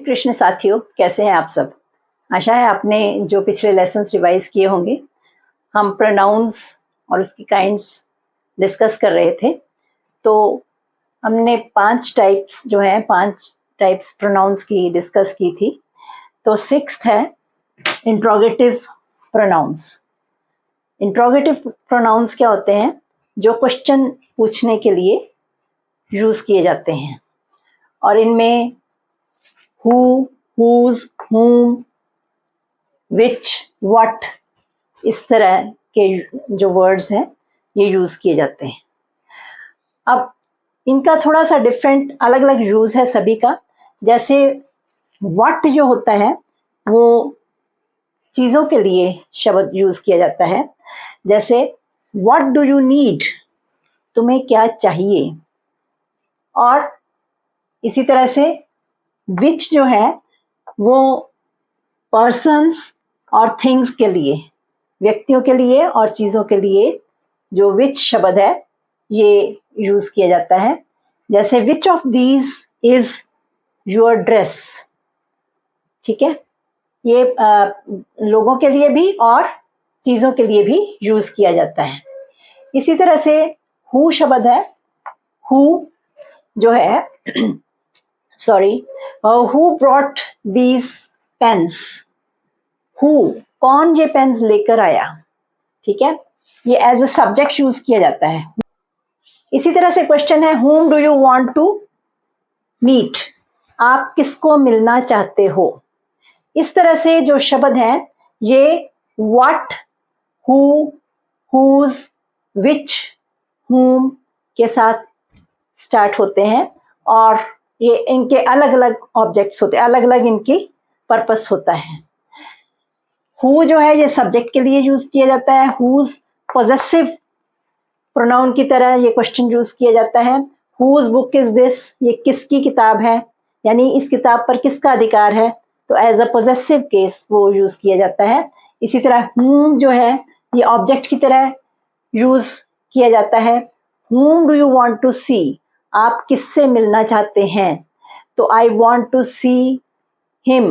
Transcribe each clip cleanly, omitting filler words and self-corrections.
कृष्ण साथियों, कैसे हैं आप सब। आशा है आपने जो पिछले लेसन्स रिवाइज किए होंगे। हम प्रोनाउंस और उसकी काइंड्स डिस्कस कर रहे थे। तो हमने 5 टाइप्स जो हैं 5 टाइप्स प्रोनाउंस की डिस्कस की थी। तो 6th है इंट्रोगेटिव प्रोनाउंस। इंट्रोगेटिव प्रोनाउंस क्या होते हैं? जो क्वेश्चन पूछने के लिए यूज़ किए जाते हैं, और इनमें who, whose, whom, which, what इस तरह के जो वर्ड्स हैं ये यूज़ किए जाते हैं। अब इनका थोड़ा सा डिफरेंट अलग अलग यूज़ है सभी का। जैसे what जो होता है वो चीज़ों के लिए शब्द यूज़ किया जाता है। जैसे what do you need, तुम्हें क्या चाहिए। और इसी तरह से which जो है वो पर्सन्स और थिंग्स के लिए, व्यक्तियों के लिए और चीज़ों के लिए जो विच शब्द है ये यूज़ किया जाता है। जैसे which of these is your dress. ठीक है, ये लोगों के लिए भी और चीज़ों के लिए भी यूज़ किया जाता है। इसी तरह से हु शब्द है, हु जो है sorry, who brought these pens. Who, कौन ये पेन्स लेकर आया। ठीक है, ये एज अ सब्जेक्ट यूज किया जाता है। इसी तरह से क्वेश्चन है whom do you want to meet, आप किसको मिलना चाहते हो। इस तरह से जो शब्द हैं ये what, who, whose, which, whom के साथ स्टार्ट होते हैं, और ये इनके अलग अलग ऑब्जेक्ट्स होते हैं, अलग अलग इनकी पर्पस होता है। हु जो है ये सब्जेक्ट के लिए यूज किया जाता है। हुज पॉजेसिव प्रोनाउन की तरह ये क्वेश्चन यूज किया जाता है। हुज बुक इज दिस, ये किसकी किताब है, यानी इस किताब पर किसका अधिकार है। तो एज अ पॉजेसिव केस वो यूज किया जाता है। इसी तरह whom जो है ये ऑब्जेक्ट की तरह यूज किया जाता है। whom do you want to see, आप किससे मिलना चाहते हैं। तो I want to see him,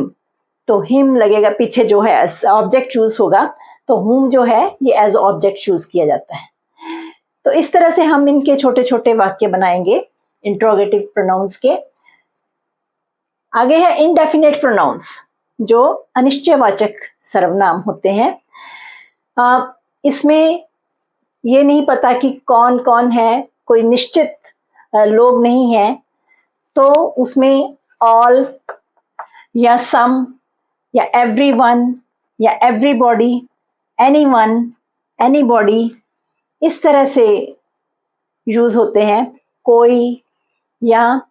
तो हिम लगेगा पीछे जो है ऑब्जेक्ट चूज होगा, तो हुम जो है ये एज ऑब्जेक्ट चूज किया जाता है। तो इस तरह से हम इनके छोटे छोटे वाक्य बनाएंगे इंट्रोगेटिव प्रोनाउंस के। आगे है इनडेफिनेट प्रोनाउंस, जो अनिश्चयवाचक सर्वनाम होते हैं। इसमें ये नहीं पता कि कौन कौन है, कोई निश्चित लोग नहीं है, तो उसमें ऑल या सम या everyone या everybody, anyone, anybody इस तरह से यूज होते हैं। कोई या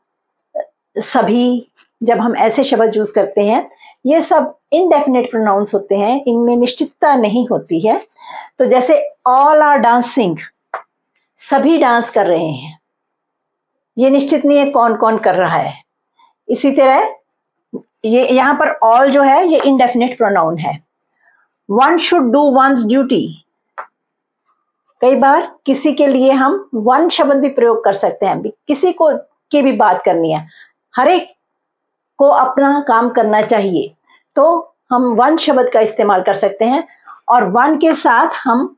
सभी, जब हम ऐसे शब्द यूज करते हैं ये सब इनडेफिनेट प्रोनाउंस होते हैं, इनमें निश्चितता नहीं होती है। तो जैसे all are dancing, सभी डांस कर रहे हैं, ये निश्चित नहीं है कौन कौन कर रहा है। इसी तरह ये यहाँ पर ऑल जो है ये इनडेफिनेट प्रोनाउन है। One should do once duty, कई बार किसी के लिए हम वन शब्द भी प्रयोग कर सकते हैं। किसी को की भी बात करनी है, हर एक को अपना काम करना चाहिए, तो हम वन शब्द का इस्तेमाल कर सकते हैं। और वन के साथ हम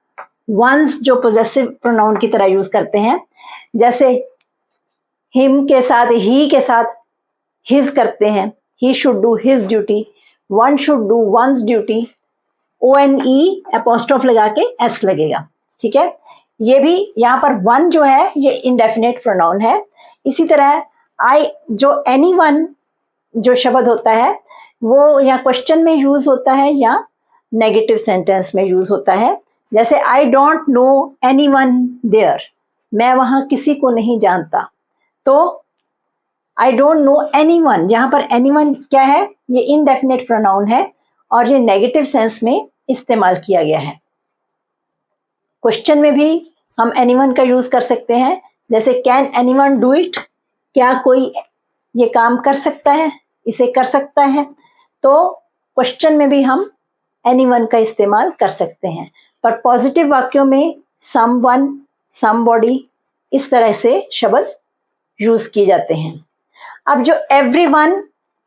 वंस जो पोजेसिव प्रोनाउन की तरह यूज करते हैं। जैसे हिम के साथ ही के साथ हिज करते हैं, he should do his duty, one should do one's duty, ONE apostrophe लगा के S लगेगा। ठीक है, ये भी यहाँ पर one जो है ये indefinite pronoun है। इसी तरह I जो anyone जो शब्द होता है वो या क्वेश्चन में यूज होता है या नेगेटिव सेंटेंस में यूज होता है। जैसे I don't know anyone there, मैं वहाँ किसी को नहीं जानता। तो I don't know anyone, यहाँ पर anyone क्या है, ये indefinite pronoun है और ये नेगेटिव सेंस में इस्तेमाल किया गया है। क्वेश्चन में भी हम anyone का यूज कर सकते हैं। जैसे can anyone do it, क्या कोई ये काम कर सकता है, इसे कर सकता है। तो क्वेश्चन में भी हम anyone का इस्तेमाल कर सकते हैं। पर पॉजिटिव वाक्यों में someone, somebody इस तरह से शब्द यूज किए जाते हैं। अब जो everyone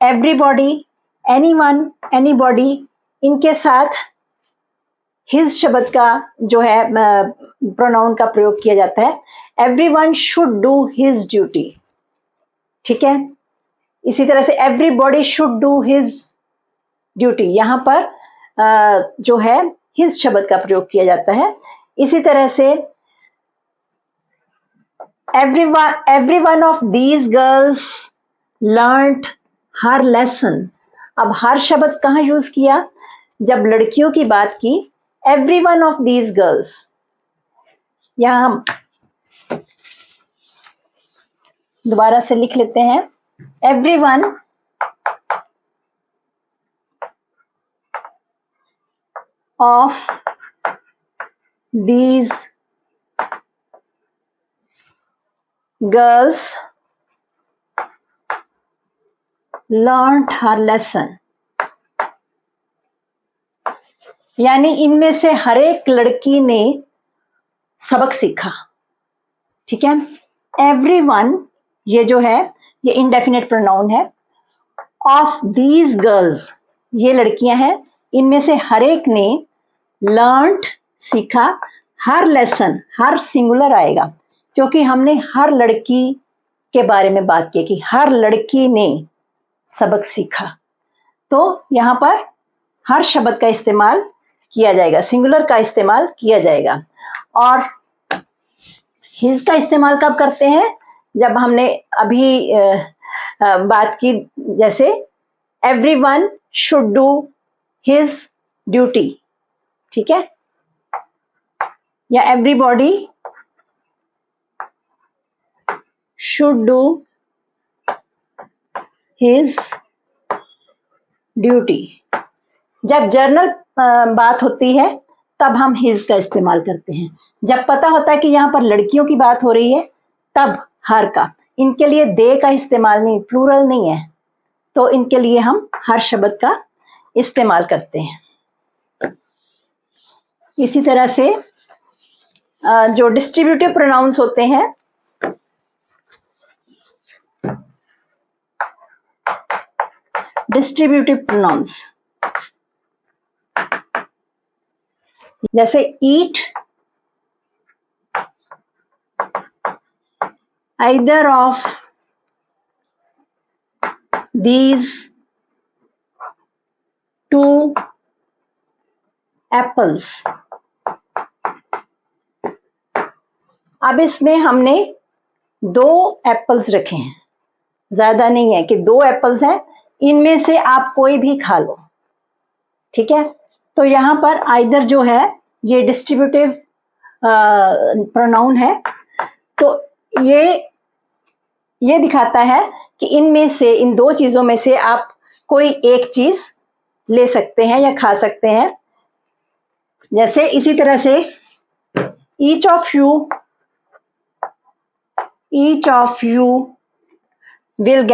एवरीबॉडी, एनीवन, एनीबॉडी, इनके साथ हिज शब्द का जो है प्रोनाउन का प्रयोग किया जाता है। Everyone should do his duty, ठीक है। इसी तरह से everybody should do his duty, यहाँ पर जो है हिज शब्द का प्रयोग किया जाता है। इसी तरह से every one of these girls learned her lesson। अब हर शब्द कहाँ यूज किया? जब लड़कियों की बात की, every one of these girls, यहां हम दोबारा से लिख लेते हैं, every one of these girls learned her lesson, यानी इनमें से हर एक लड़की ने सबक सीखा, ठीक है। एवरीवन ये जो है ये इंडेफिनिट प्रोनाउन है। ऑफ दीज गर्ल्स ये लड़कियां हैं, इनमें से हर एक ने लर्नड सीखा, हर लेसन, हर सिंगुलर आएगा क्योंकि हमने हर लड़की के बारे में बात की कि हर लड़की ने सबक सीखा, तो यहाँ पर हर शब्द का इस्तेमाल किया जाएगा, सिंगुलर का इस्तेमाल किया जाएगा। और हिज का इस्तेमाल कब करते हैं? जब हमने अभी बात की, जैसे everyone should do his duty, ठीक है, या everybody should do his duty. जब जर्नल बात होती है तब हम हिज का इस्तेमाल करते हैं। जब पता होता है कि यहाँ पर लड़कियों की बात हो रही है तब हर का। इनके लिए दे का इस्तेमाल नहीं, प्लूरल नहीं है, तो इनके लिए हम हर शब्द का इस्तेमाल करते हैं। इसी तरह से जो डिस्ट्रीब्यूटिव प्रोनाउंस होते हैं, डिस्ट्रीब्यूटिव प्रोनाउंस जैसे ईट, either of these two apples। अब इसमें हमने दो एप्पल्स रखे हैं, ज्यादा नहीं है कि दो एप्पल्स हैं, इनमें से आप कोई भी खा लो, ठीक है। तो यहाँ पर आइदर जो है ये डिस्ट्रीब्यूटिव प्रोनाउन है, तो ये दिखाता है कि इनमें से, इन दो चीजों में से आप कोई एक चीज ले सकते हैं या खा सकते हैं। जैसे इसी तरह से each of you will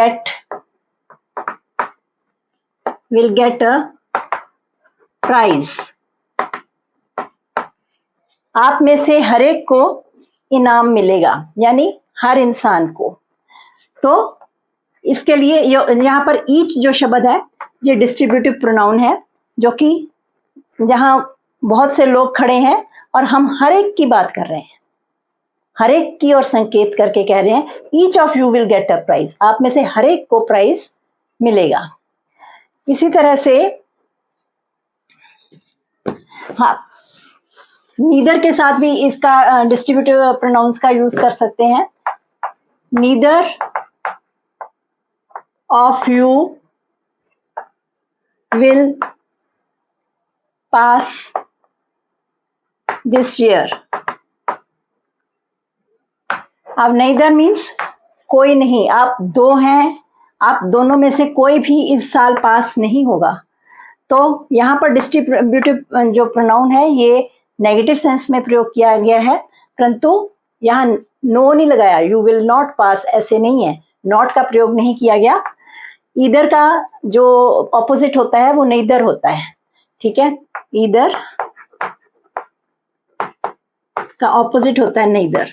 get a prize। आप में से हर एक को इनाम मिलेगा, यानी हर इंसान को। तो इसके लिए यहाँ पर ईच जो शब्द है ये डिस्ट्रीब्यूटिव प्रोनाउन है, जो कि जहाँ बहुत से लोग खड़े हैं और हम हर एक की बात कर रहे हैं, हर एक की और संकेत करके कह रहे हैं each of you will get a prize, आप में से हर एक को प्राइज मिलेगा। इसी तरह से हाँ, नीदर के साथ भी इसका डिस्ट्रीब्यूटिव प्रोनाउंस का यूज कर सकते हैं। Neither of you will pass this year. अब neither मीन्स कोई नहीं, आप दो हैं, आप दोनों में से कोई भी इस साल पास नहीं होगा। तो यहाँ पर डिस्ट्रीब्यूटिव जो प्रोनाउन है ये नेगेटिव सेंस में प्रयोग किया गया है, परंतु यहाँ नो नहीं लगाया, यू विल नॉट पास ऐसे नहीं है, नॉट का प्रयोग नहीं किया गया। ईदर का जो ऑपोजिट होता है वो नेदर होता है, ठीक है, ईदर का ऑपोजिट होता है नेदर।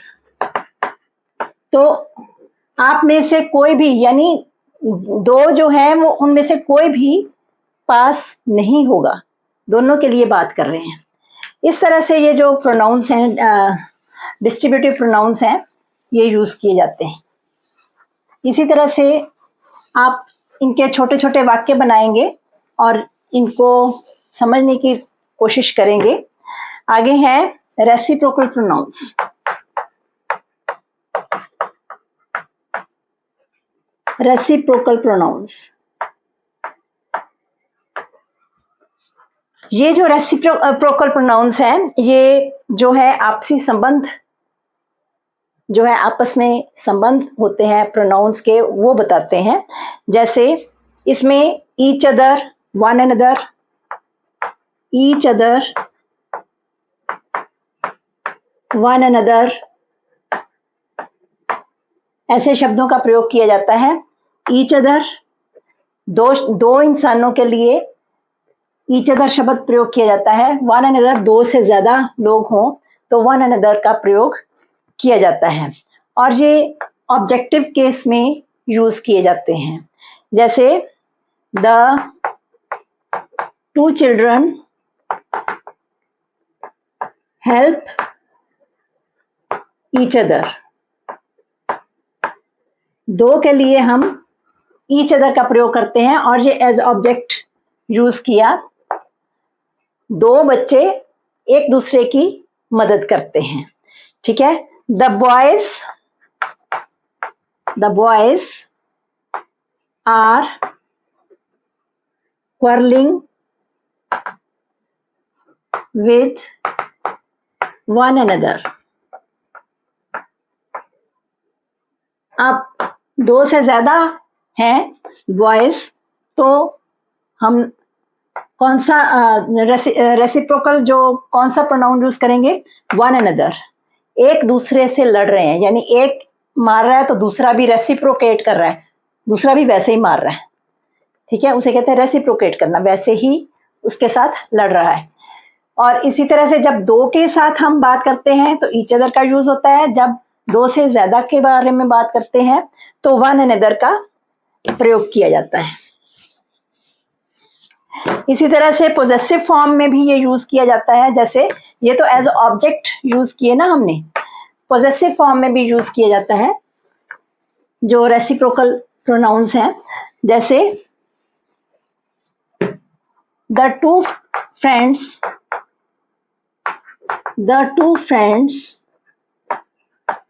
तो आप में से कोई भी, यानी दो जो है वो उनमें से कोई भी पास नहीं होगा, दोनों के लिए बात कर रहे हैं। इस तरह से ये जो प्रोनाउंस हैं, डिस्ट्रीब्यूटिव प्रोनाउंस हैं, ये यूज़ किए जाते हैं। इसी तरह से आप इनके छोटे छोटे वाक्य बनाएंगे और इनको समझने की कोशिश करेंगे। आगे है रेसिप्रोकल प्रोनाउंस। रेसिप्रोकल प्रोनाउंस, ये जो रेसिप्रोकल प्रोनाउंस है, ये जो है आपसी संबंध, जो है आपस में संबंध होते हैं प्रोनाउंस के, वो बताते हैं। जैसे इसमें each other, one another, each other, one another, ऐसे शब्दों का प्रयोग किया जाता है। ईच अदर, दो इंसानों के लिए ईच अदर शब्द प्रयोग किया जाता है। वन अनदर, दो से ज्यादा लोग हों तो वन अनदर का प्रयोग किया जाता है, और ये ऑब्जेक्टिव केस में यूज किए जाते हैं। जैसे the two children help each other, दो के लिए हम ईच अदर का प्रयोग करते हैं और ये एज ऑब्जेक्ट यूज किया। दो बच्चे एक दूसरे की मदद करते हैं, ठीक है। The boys are quarreling with one another। अब दो से ज्यादा हैं बॉयज, तो हम कौन सा रेसिप्रोकल जो कौन सा प्रोनाउन यूज करेंगे? One another. एक दूसरे से लड़ रहे हैं, यानी एक मार रहा है तो दूसरा भी रेसिप्रोकेट कर रहा है, दूसरा भी वैसे ही मार रहा है, ठीक है, उसे कहते हैं रेसिप्रोकेट करना, वैसे ही उसके साथ लड़ रहा है। और इसी तरह से जब दो के साथ हम बात करते हैं तो ईच अदर का यूज होता है। जब दो से ज्यादा के बारे में बात करते हैं तो वन अनदर का प्रयोग किया जाता है। इसी तरह से पोजेसिव फॉर्म में भी ये यूज किया जाता है। जैसे ये तो एज ऑब्जेक्ट यूज किए ना हमने, पोजेसिव फॉर्म में भी यूज किया जाता है जो रेसिप्रोकल प्रोनाउंस हैं। जैसे the two friends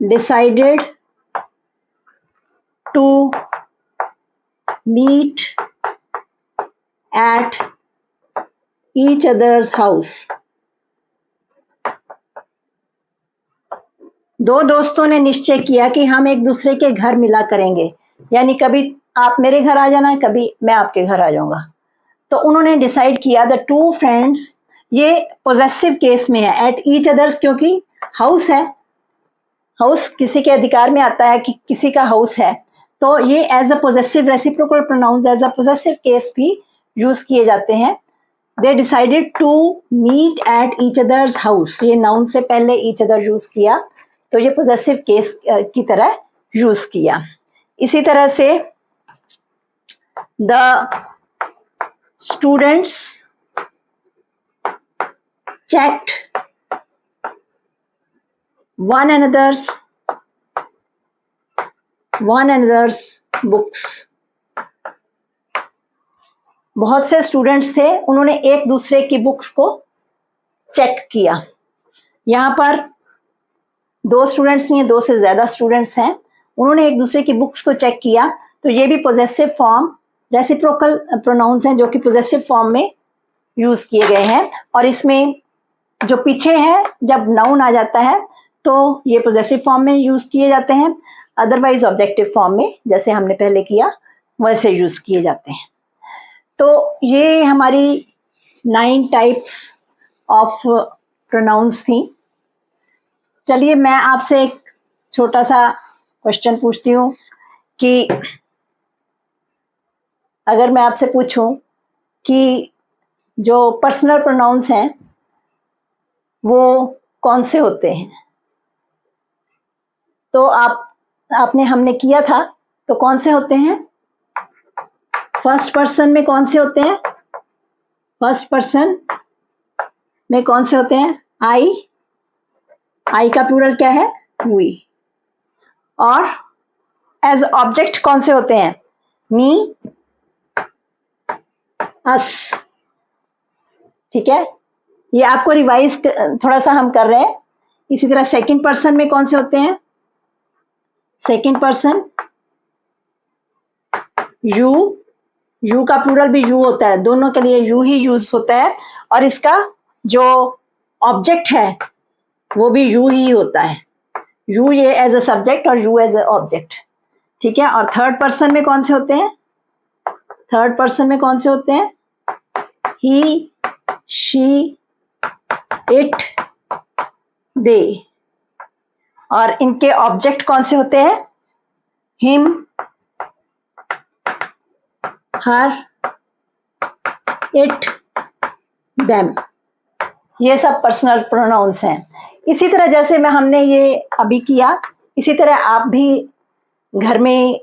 decided to meet at each other's house। दो दोस्तों ने निश्चय किया कि हम एक दूसरे के घर मिला करेंगे, यानी कभी आप मेरे घर आ जाना, कभी मैं आपके घर आ जाऊंगा। तो उन्होंने डिसाइड किया, द टू फ्रेंड्स, ये पोजेसिव केस में है। एट ईच अदर्स क्योंकि हाउस है, हाउस किसी के अधिकार में आता है कि किसी का हाउस है, तो ये as a possessive reciprocal pronouns as a possessive case भी यूज किए जाते हैं। They decided to meet at each other's house, ये नाउन से पहले ईच अदर यूज किया तो ये पोजेसिव केस की तरह यूज किया। इसी तरह से the students checked one another's books। बहुत से स्टूडेंट्स थे, उन्होंने एक दूसरे की बुक्स को चेक किया। यहाँ पर दो स्टूडेंट्स नहीं है, दो से ज्यादा स्टूडेंट्स हैं, उन्होंने एक दूसरे की बुक्स को चेक किया, तो ये भी पोजेसिव फॉर्म, रेसिप्रोकल प्रोनाउंस हैं जो कि पोजेसिव फॉर्म में यूज किए गए हैं। और इसमें जो पीछे है, जब नाउन आ जाता है तो ये पोजेसिव फॉर्म में यूज किए जाते हैं, अदरवाइज ऑब्जेक्टिव फॉर्म में जैसे हमने पहले किया वैसे यूज किए जाते हैं। तो ये हमारी 9 टाइप्स ऑफ प्रोनाउंस थी। चलिए मैं आपसे एक छोटा सा क्वेश्चन पूछती हूँ कि अगर मैं आपसे पूछूं कि जो पर्सनल प्रोनाउंस हैं वो कौन से होते हैं, तो हमने किया था, तो कौन से होते हैं? फर्स्ट पर्सन में कौन से होते हैं? फर्स्ट पर्सन में कौन से होते हैं? आई का प्लूरल क्या है? वी। और एज ऑब्जेक्ट कौन से होते हैं? मी, अस। ठीक है, ये आपको रिवाइज थोड़ा सा हम कर रहे हैं। इसी तरह सेकंड पर्सन में कौन से होते हैं? सेकंड पर्सन यू का प्लूरल भी यू होता है, दोनों के लिए यू ही यूज होता है। और इसका जो ऑब्जेक्ट है वो भी यू ही होता है। यू ये एज अ सब्जेक्ट और यू एज अ ऑब्जेक्ट। ठीक है, और थर्ड पर्सन में कौन से होते हैं? थर्ड पर्सन में कौन से होते हैं? ही, शी, इट, दे। और इनके ऑब्जेक्ट कौन से होते हैं? Him, her, it, them. ये सब पर्सनल प्रोनाउंस हैं। इसी तरह जैसे हमने ये अभी किया, इसी तरह आप भी घर में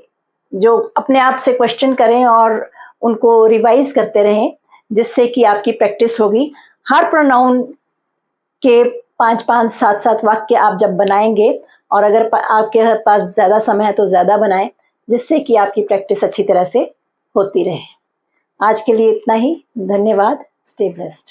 जो अपने आप से क्वेश्चन करें और उनको रिवाइज करते रहें, जिससे कि आपकी प्रैक्टिस होगी। हर प्रोनाउन के 5-5, 7-7 वाक्य आप जब बनाएंगे, और अगर आपके पास ज़्यादा समय है तो ज़्यादा बनाएं, जिससे कि आपकी प्रैक्टिस अच्छी तरह से होती रहे। आज के लिए इतना ही। धन्यवाद। Stay blessed.